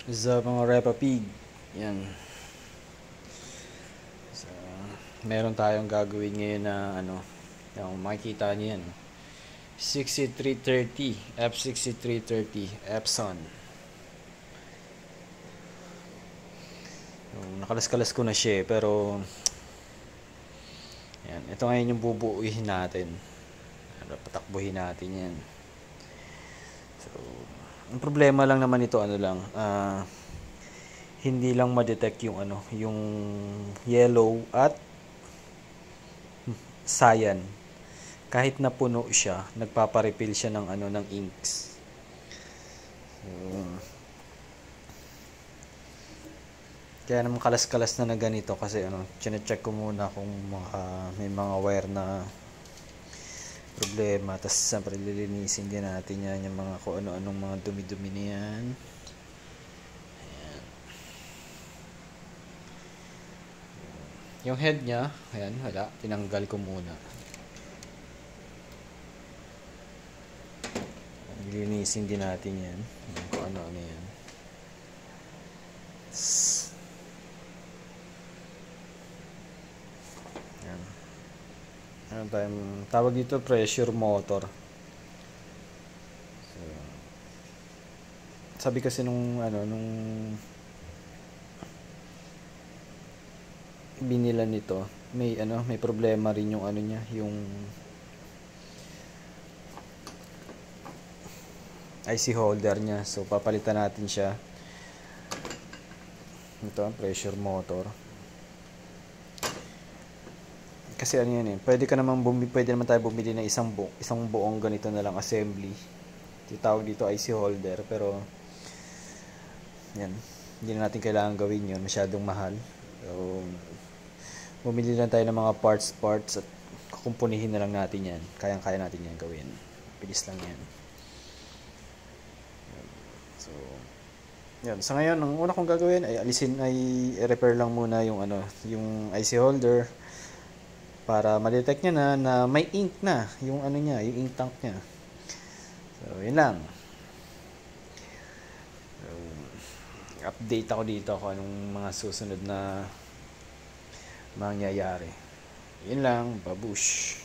Sa mga Repa Pig. Yan. So, meron tayong gagawin ngayon na ano, yung makikita niyo yan. 6330, F6330, Epson. So, nakalas-kalas ko na siya pero yan, ito ngayon yung bubuuhin natin. Patakbuhin natin yan. So, ang problema lang naman ito ano lang, hindi lang ma-detect yung ano, yung yellow at cyan. Kahit na puno siya, nagpaparefill siya ng ano ng inks. So, kaya naman kalas-kalas na ganito kasi ano, chine-check ko muna kung may mga wire na problema. Tapos siyempre lilinisin din natin yan, yung mga kung ano-anong mga dumi-dumi na yan. Ayan. Yung head niya, ayan, wala, tinanggal ko muna. Lilinisin din natin yan, kung ano-ano yan. Ano tawag dito, pressure motor. So, sabi kasi nung binila nito, may problema rin yung ano niya, yung IC holder niya. So papalitan natin siya. Ito ang pressure motor. Kasi ano yan pwede naman tayo bumili ng isang buong ganito na lang assembly. Tawag dito IC holder, pero yan, hindi na natin kailangan gawin yun, masyadong mahal. So bumili lang tayo ng mga parts at kukumpunihin na lang natin yan. Kayang-kaya natin yan gawin. Bilis lang yan. So yan, sa ngayon ang una kong gagawin ay i-repair lang muna yung yung IC holder, para ma-detect niya na may ink na yung niya, yung ink tank niya. So, yun lang. So, update ako dito kung anong mga susunod na mangyayari. Yun lang, babush.